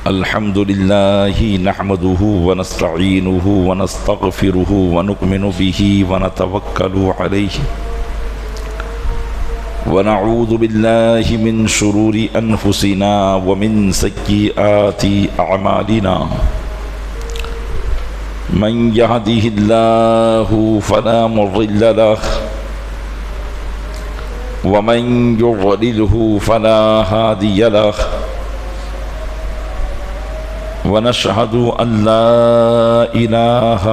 الحمد لله نحمده ونستعينه ونستغفره ونؤمن به ونتوكل عليه ونعوذ بالله من شرور أنفسنا ومن سيئات أعمالنا من يهده الله فلا مضل له ومن يضلله فلا هادي له ونشهد أن لا إله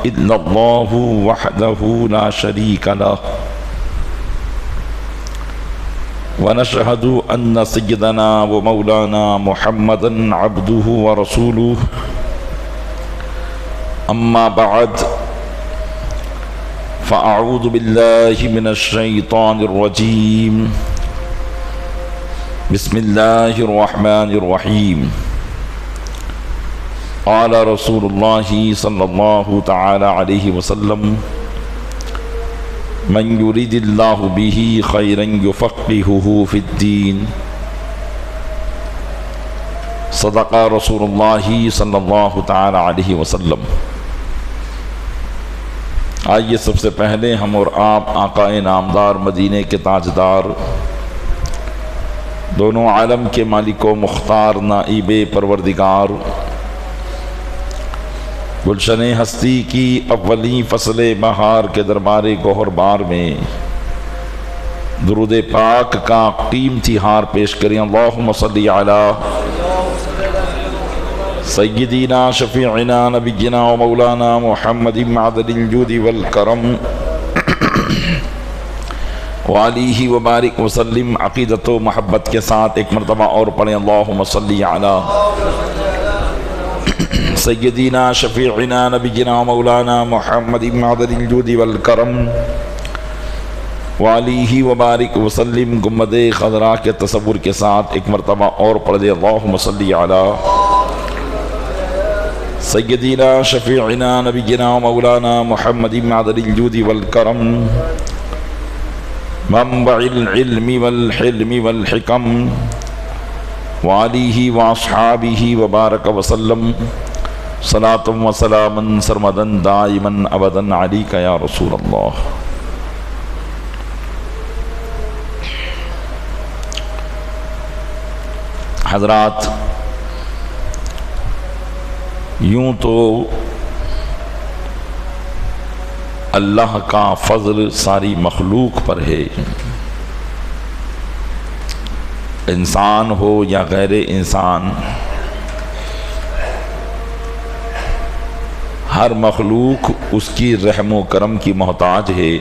إلا الله وحده لا شريك له ونشهد أن سيدنا ومولانا محمدا عبده ورسوله أما بعد فأعوذ بالله من الشيطان الرجيم بسم الله الرحمن الرحيم قال رسول الله صلى الله تعالى عليه وسلم من يريد الله به خيرا يفقهه في الدين صدق رسول الله صلى الله تعالى عليه وسلم۔ آئیے سب سے پہلے ہم اور آپ آقا نامدار مدینے کے تاجدار دونوں عالم کے مالک و مختار نائب پروردگار گلشن ہستی کی اولین فصل بہار کے دربار گوہر بار میں درود پاک کا قیمتی ہار پیش کریں۔ اللہم صلی علی سیدنا شفیعنا نبینا و مولانا محمد معدن الجود والکرم وآلہ وبارک وسلم۔ عقیدت و محبت کے ساتھ ایک مرتبہ اور پڑھیں، اللہم صلی علی سیدنا شفیعنا نبینا و مولانا محمد معدن الجود والکرم وآلہ وبارک وسلم۔ گنبد خضراء کے تصور کے ساتھ ایک مرتبہ اور پڑھ دیں، اللہم صلی علی سیدنا شفیعنا نبینا و مولانا محمد معدن الجود والکرم منبع العلم والحلم والحکم وآلہ واصحابہ وبارک وسلم۔ صلاۃ و سلاما سرمدا دائما ابدا علیک یا رسول اللہ۔ حضرات، یوں تو اللہ کا فضل ساری مخلوق پر ہے، انسان ہو یا غیر انسان، ہر مخلوق اس کی رحم و کرم کی محتاج ہے،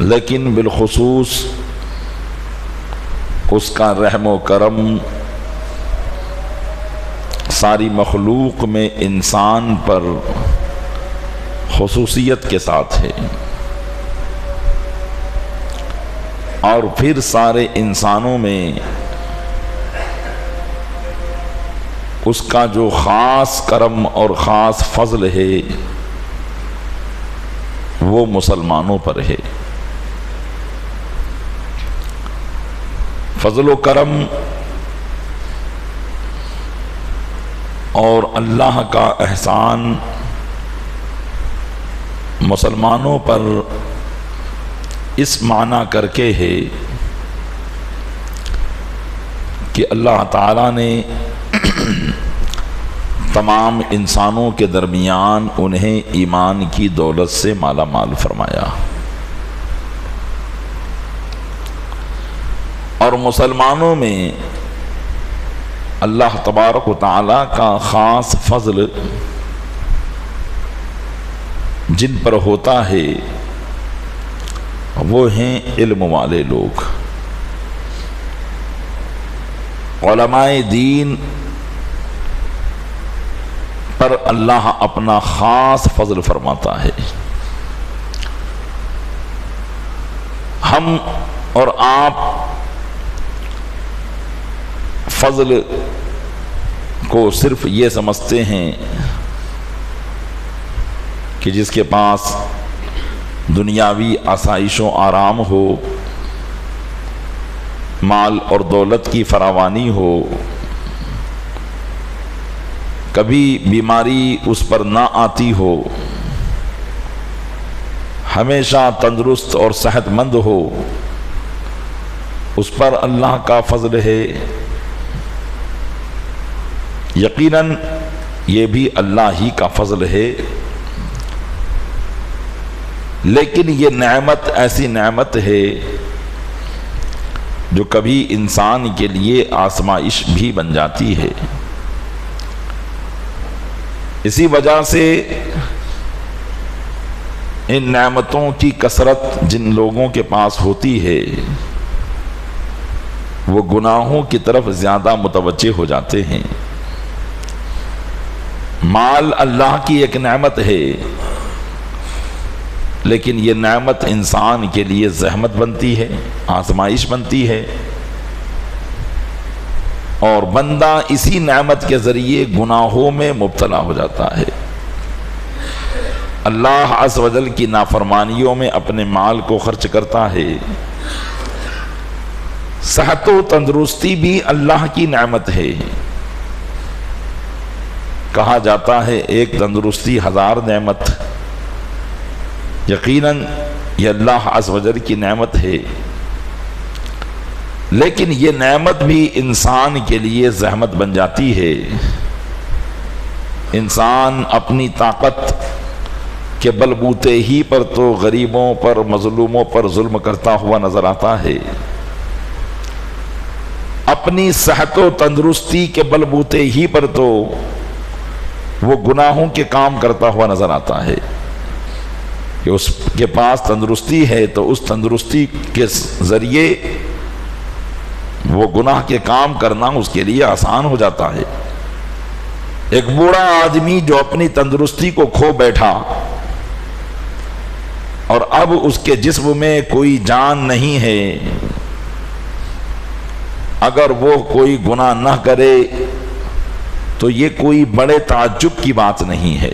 لیکن بالخصوص اس کا رحم و کرم ساری مخلوق میں انسان پر خصوصیت کے ساتھ ہے، اور پھر سارے انسانوں میں اس کا جو خاص کرم اور خاص فضل ہے وہ مسلمانوں پر ہے۔ فضل و کرم اور اللہ کا احسان مسلمانوں پر اس معنی کر کے ہے کہ اللہ تعالیٰ نے تمام انسانوں کے درمیان انہیں ایمان کی دولت سے مالا مال فرمایا، اور مسلمانوں میں اللہ تبارک و تعالیٰ کا خاص فضل جن پر ہوتا ہے وہ ہیں علم والے لوگ۔ علماء دین پر اللہ اپنا خاص فضل فرماتا ہے۔ ہم اور آپ فضل کو صرف یہ سمجھتے ہیں کہ جس کے پاس دنیاوی آسائش و آرام ہو مال اور دولت کی فراوانی ہو، کبھی بیماری اس پر نہ آتی ہو، ہمیشہ تندرست اور صحت مند ہو، اس پر اللہ کا فضل ہے۔ یقیناً یہ بھی اللہ ہی کا فضل ہے، لیکن یہ نعمت ایسی نعمت ہے جو کبھی انسان کے لیے آزمائش بھی بن جاتی ہے۔ اسی وجہ سے ان نعمتوں کی کثرت جن لوگوں کے پاس ہوتی ہے وہ گناہوں کی طرف زیادہ متوجہ ہو جاتے ہیں۔ مال اللہ کی ایک نعمت ہے، لیکن یہ نعمت انسان کے لیے زحمت بنتی ہے، آزمائش بنتی ہے، اور بندہ اسی نعمت کے ذریعے گناہوں میں مبتلا ہو جاتا ہے۔ اللہ عز و جل کی نافرمانیوں میں اپنے مال کو خرچ کرتا ہے۔ صحت و تندرستی بھی اللہ کی نعمت ہے۔ کہا جاتا ہے ایک تندرستی 1000 نعمت۔ یقیناً یہ اللہ عز و جل کی نعمت ہے، لیکن یہ نعمت بھی انسان کے لیے زحمت بن جاتی ہے۔ انسان اپنی طاقت کے بلبوتے ہی پر تو غریبوں پر، مظلوموں پر ظلم کرتا ہوا نظر آتا ہے، اپنی صحت و تندرستی کے بلبوتے ہی پر تو وہ گناہوں کے کام کرتا ہوا نظر آتا ہے کہ اس کے پاس تندرستی ہے تو اس تندرستی کے ذریعے وہ گناہ کے کام کرنا اس کے لیے آسان ہو جاتا ہے۔ ایک بوڑھا آدمی جو اپنی تندرستی کو کھو بیٹھا اور اب اس کے جسم میں کوئی جان نہیں ہے، اگر وہ کوئی گناہ نہ کرے تو یہ کوئی بڑے تعجب کی بات نہیں ہے۔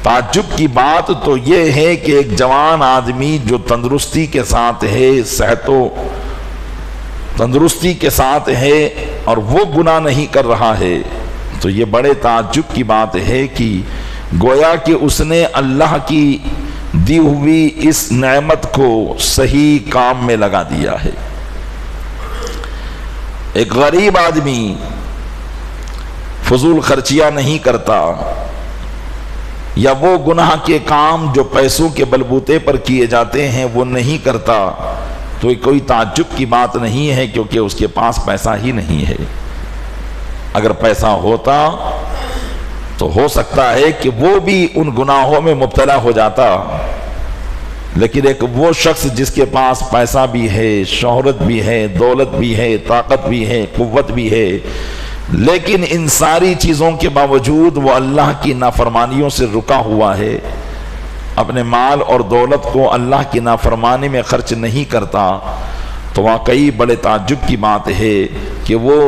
تعجب کی بات تو یہ ہے کہ ایک جوان آدمی جو تندرستی کے ساتھ ہے، صحت و تندرستی کے ساتھ ہے، اور وہ گناہ نہیں کر رہا ہے، تو یہ بڑے تعجب کی بات ہے کہ گویا کہ اس نے اللہ کی دی ہوئی اس نعمت کو صحیح کام میں لگا دیا ہے۔ ایک غریب آدمی فضول خرچیاں نہیں کرتا، یا وہ گناہ کے کام جو پیسوں کے بلبوتے پر کیے جاتے ہیں وہ نہیں کرتا، تو یہ کوئی تعجب کی بات نہیں ہے، کیونکہ اس کے پاس پیسہ ہی نہیں ہے۔ اگر پیسہ ہوتا تو ہو سکتا ہے کہ وہ بھی ان گناہوں میں مبتلا ہو جاتا، لیکن ایک وہ شخص جس کے پاس پیسہ بھی ہے، شہرت بھی ہے، دولت بھی ہے، طاقت بھی ہے، قوت بھی ہے، لیکن ان ساری چیزوں کے باوجود وہ اللہ کی نافرمانیوں سے رکا ہوا ہے، اپنے مال اور دولت کو اللہ کی نافرمانی میں خرچ نہیں کرتا، تو واقعی بڑے تعجب کی بات ہے کہ وہ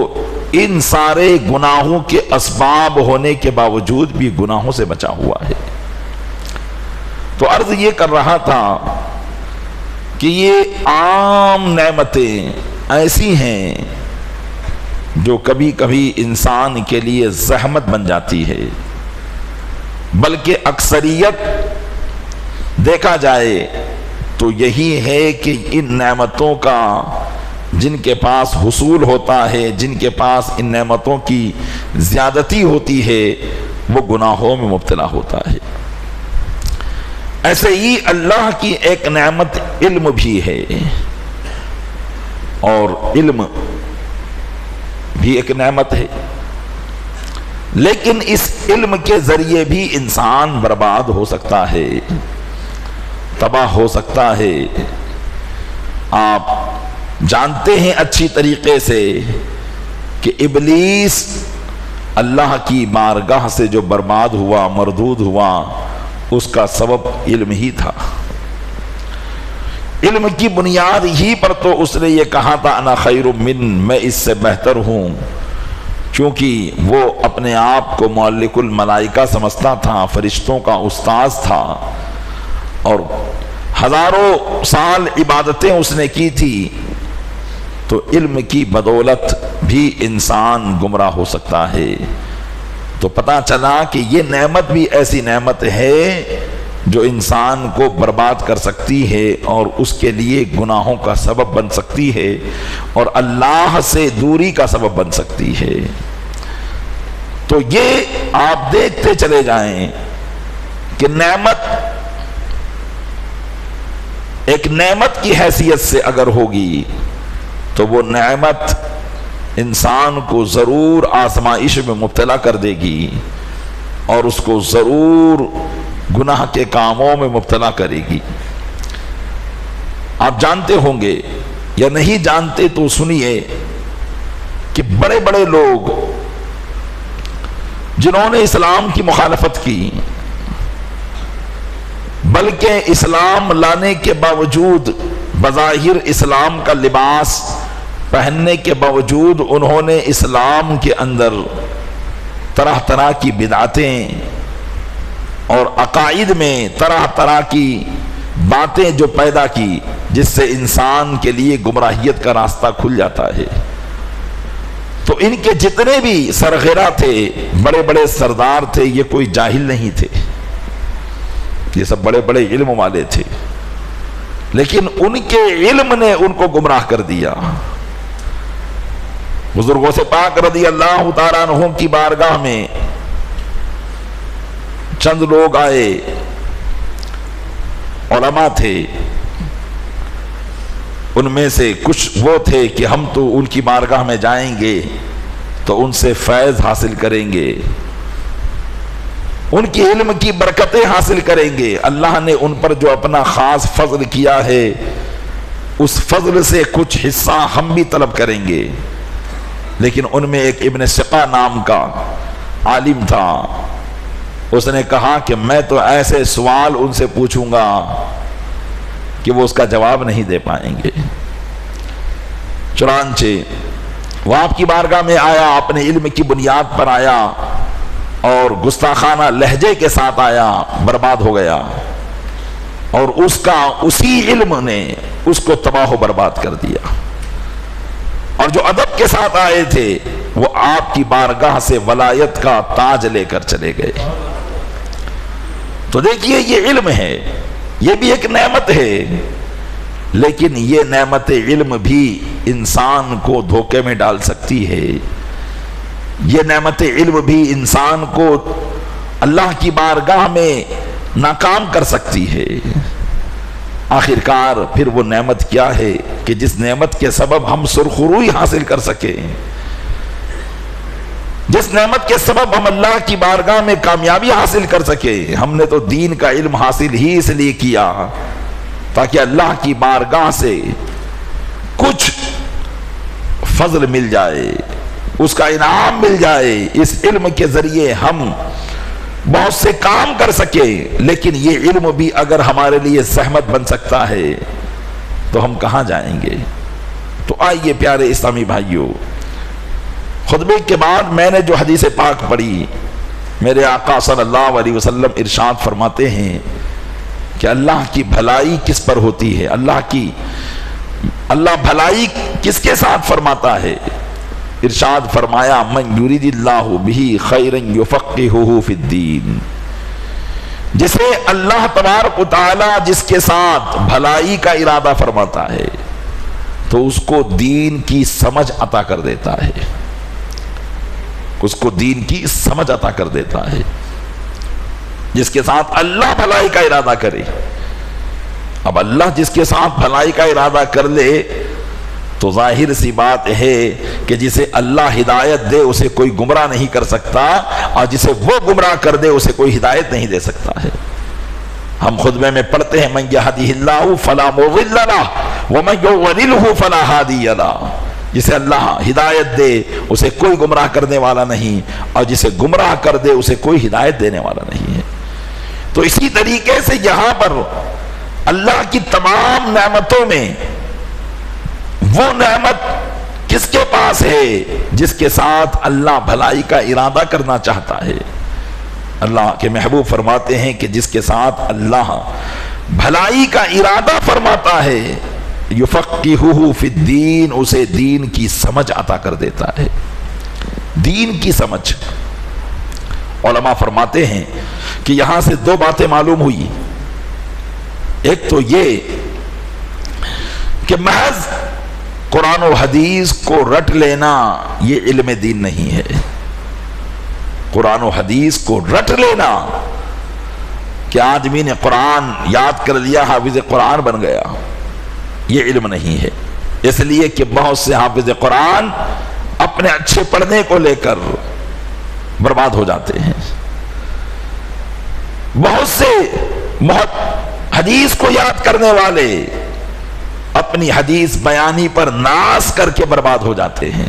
ان سارے گناہوں کے اسباب ہونے کے باوجود بھی گناہوں سے بچا ہوا ہے۔ تو عرض یہ کر رہا تھا کہ یہ عام نعمتیں ایسی ہیں جو کبھی کبھی انسان کے لیے زحمت بن جاتی ہے، بلکہ اکثریت دیکھا جائے تو یہی ہے کہ ان نعمتوں کا جن کے پاس حصول ہوتا ہے، جن کے پاس ان نعمتوں کی زیادتی ہوتی ہے، وہ گناہوں میں مبتلا ہوتا ہے۔ ایسے ہی اللہ کی ایک نعمت علم بھی ہے، اور علم بھی ایک نعمت ہے، لیکن اس علم کے ذریعے بھی انسان برباد ہو سکتا ہے، تباہ ہو سکتا ہے۔ آپ جانتے ہیں اچھی طریقے سے کہ ابلیس اللہ کی بارگاہ سے جو برباد ہوا، مردود ہوا، اس کا سبب علم ہی تھا۔ علم کی بنیاد ہی پر تو اس نے یہ کہا تھا انا خیر من، میں اس سے بہتر ہوں، کیونکہ وہ اپنے آپ کو ملک الملائکہ سمجھتا تھا، فرشتوں کا استاذ تھا، اور ہزاروں سال عبادتیں اس نے کی تھی، تو علم کی بدولت بھی انسان گمراہ ہو سکتا ہے۔ تو پتہ چلا کہ یہ نعمت بھی ایسی نعمت ہے جو انسان کو برباد کر سکتی ہے اور اس کے لیے گناہوں کا سبب بن سکتی ہے اور اللہ سے دوری کا سبب بن سکتی ہے۔ تو یہ آپ دیکھتے چلے جائیں کہ نعمت ایک نعمت کی حیثیت سے اگر ہوگی تو وہ نعمت انسان کو ضرور آزمائش میں مبتلا کر دے گی اور اس کو ضرور گناہ کے کاموں میں مبتلا کرے گی۔ آپ جانتے ہوں گے یا نہیں جانتے تو سنیے کہ بڑے بڑے لوگ جنہوں نے اسلام کی مخالفت کی، بلکہ اسلام لانے کے باوجود بظاہر اسلام کا لباس پہننے کے باوجود انہوں نے اسلام کے اندر طرح طرح کی بدعتیں اور عقائد میں طرح طرح کی باتیں جو پیدا کی جس سے انسان کے لیے گمراہیت کا راستہ کھل جاتا ہے۔ تو ان کے جتنے بھی سرغیرہ تھے، بڑے بڑے سردار تھے، یہ کوئی جاہل نہیں تھے، یہ سب بڑے بڑے علم والے تھے، لیکن ان کے علم نے ان کو گمراہ کر دیا۔ بزرگوں سے پاک رضی اللہ تعالیٰ عنہ کی بارگاہ میں چند لوگ آئے، علماء تھے، ان میں سے کچھ وہ تھے کہ ہم تو ان کی بارگاہ میں جائیں گے تو ان سے فیض حاصل کریں گے، ان کی علم کی برکتیں حاصل کریں گے، اللہ نے ان پر جو اپنا خاص فضل کیا ہے اس فضل سے کچھ حصہ ہم بھی طلب کریں گے۔ لیکن ان میں ایک ابن سقا نام کا عالم تھا، اس نے کہا کہ میں تو ایسے سوال ان سے پوچھوں گا کہ وہ اس کا جواب نہیں دے پائیں گے۔ چنانچہ وہ آپ کی بارگاہ میں آیا، اپنے علم کی بنیاد پر آیا اور گستاخانہ لہجے کے ساتھ آیا، برباد ہو گیا، اور اس کا اسی علم نے اس کو تباہ و برباد کر دیا۔ اور جو ادب کے ساتھ آئے تھے وہ آپ کی بارگاہ سے ولایت کا تاج لے کر چلے گئے۔ تو دیکھیے یہ علم ہے، یہ بھی ایک نعمت ہے، لیکن یہ نعمت علم بھی انسان کو دھوکے میں ڈال سکتی ہے، یہ نعمت علم بھی انسان کو اللہ کی بارگاہ میں ناکام کر سکتی ہے۔ آخر کار پھر وہ نعمت کیا ہے کہ جس نعمت کے سبب ہم سرخروئی حاصل کر سکیں، جس نعمت کے سبب ہم اللہ کی بارگاہ میں کامیابی حاصل کر سکیں۔ ہم نے تو دین کا علم حاصل ہی اس لیے کیا تاکہ اللہ کی بارگاہ سے کچھ فضل مل جائے، اس کا انعام مل جائے، اس علم کے ذریعے ہم بہت سے کام کر سکے۔ لیکن یہ علم بھی اگر ہمارے لیے زحمت بن سکتا ہے تو ہم کہاں جائیں گے؟ تو آئیے پیارے اسلامی بھائیوں، خطبے کے بعد میں نے جو حدیث پاک پڑھی، میرے آقا صلی اللہ علیہ وسلم ارشاد فرماتے ہیں کہ اللہ کی بھلائی کس پر ہوتی ہے، اللہ بھلائی کس کے ساتھ فرماتا ہے؟ ارشاد فرمایا من یرید اللہ بہ خیرا یفقہہ فی الدین، جسے اللہ تبارک و تعالی جس کے ساتھ بھلائی کا ارادہ فرماتا ہے تو اس کو دین کی سمجھ عطا کر دیتا ہے، اس کو دین کی سمجھ عطا کر دیتا ہے۔ جس کے ساتھ اللہ بھلائی کا ارادہ کرے، اب اللہ جس کے ساتھ بھلائی کا ارادہ کر لے تو ظاہر سی بات ہے کہ جسے اللہ ہدایت دے اسے کوئی گمراہ نہیں کر سکتا، اور جسے وہ گمراہ کر دے اسے کوئی ہدایت نہیں دے سکتا ہے۔ ہم خطبے میں پڑھتے ہیں من یہدہ اللہ فلا مضل لہ ومن یضللہ فلا ہادی لہ، جسے اللہ ہدایت دے اسے کوئی گمراہ کرنے والا نہیں، اور جسے گمراہ کر دے اسے کوئی ہدایت دینے والا نہیں ہے۔ تو اسی طریقے سے یہاں پر اللہ کی تمام نعمتوں میں وہ نعمت کس کے پاس ہے جس کے ساتھ اللہ بھلائی کا ارادہ کرنا چاہتا ہے۔ اللہ کے محبوب فرماتے ہیں کہ جس کے ساتھ اللہ بھلائی کا ارادہ فرماتا ہے یفقہہ فی الدین، اسے دین کی سمجھ عطا کر دیتا ہے، دین کی سمجھ۔ علماء فرماتے ہیں کہ یہاں سے دو باتیں معلوم ہوئی۔ ایک تو یہ کہ محض قرآن و حدیث کو رٹ لینا یہ علم دین نہیں ہے۔ قرآن و حدیث کو رٹ لینا کہ آدمی نے قرآن یاد کر لیا حافظ قرآن بن گیا، یہ علم نہیں ہے۔ اس لیے کہ بہت سے حافظ قرآن اپنے اچھے پڑھنے کو لے کر برباد ہو جاتے ہیں، بہت سے حدیث کو یاد کرنے والے اپنی حدیث بیانی پر ناز کر کے برباد ہو جاتے ہیں۔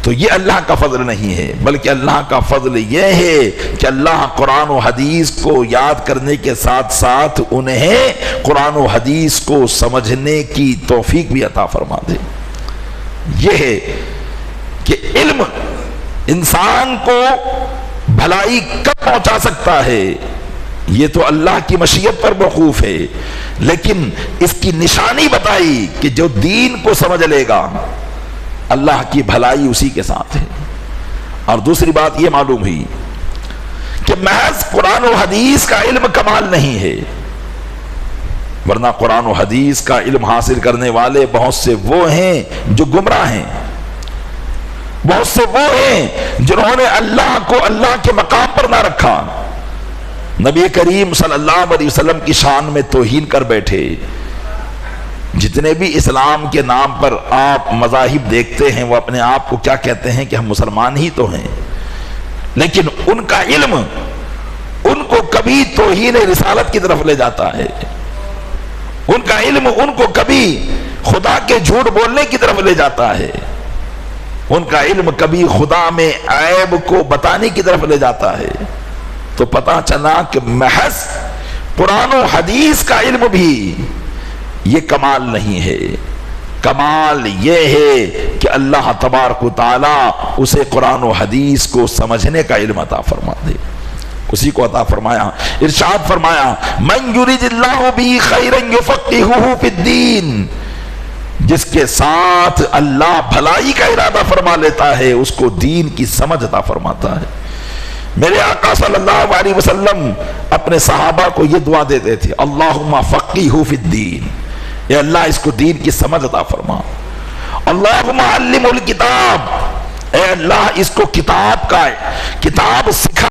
تو یہ اللہ کا فضل نہیں ہے، بلکہ اللہ کا فضل یہ ہے کہ اللہ قرآن و حدیث کو یاد کرنے کے ساتھ ساتھ انہیں قرآن و حدیث کو سمجھنے کی توفیق بھی عطا فرما دے۔ یہ ہے کہ علم انسان کو بھلائی کب پہنچا سکتا ہے، یہ تو اللہ کی مشیت پر موقوف ہے، لیکن اس کی نشانی بتائی کہ جو دین کو سمجھ لے گا اللہ کی بھلائی اسی کے ساتھ ہے۔ اور دوسری بات یہ معلوم ہوئی کہ محض قرآن و حدیث کا علم کمال نہیں ہے، ورنہ قرآن و حدیث کا علم حاصل کرنے والے بہت سے وہ ہیں جو گمراہ ہیں، بہت سے وہ ہیں جنہوں نے اللہ کو اللہ کے مقام پر نہ رکھا، نبی کریم صلی اللہ علیہ وسلم کی شان میں توہین کر بیٹھے۔ جتنے بھی اسلام کے نام پر آپ مذاہب دیکھتے ہیں وہ اپنے آپ کو کیا کہتے ہیں کہ ہم مسلمان ہی تو ہیں، لیکن ان کا علم ان کو کبھی توہین رسالت کی طرف لے جاتا ہے، ان کا علم ان کو کبھی خدا کے جھوٹ بولنے کی طرف لے جاتا ہے، ان کا علم کبھی خدا میں عیب کو بتانے کی طرف لے جاتا ہے۔ تو پتہ چلا کہ محض قرآن و حدیث کا علم بھی یہ کمال نہیں ہے، کمال یہ ہے کہ اللہ تبارک و تعالی اسے قرآن و حدیث کو سمجھنے کا علم عطا فرما دے، اسی کو عطا فرمایا۔ ارشاد فرمایا من یرید اللہ بہ خیرا یفقہہ فی الدین، جس کے ساتھ اللہ بھلائی کا ارادہ فرما لیتا ہے اس کو دین کی سمجھ عطا فرماتا ہے۔ میرے آقا صلی اللہ علیہ وسلم اپنے صحابہ کو یہ دعا دیتے تھے، اللہم فقہہ فی الدین، اے اللہ اس کو دین کی سمجھ عطا فرما، اللہم علمہ الکتاب، اے اللہ اس کو کتاب سکھا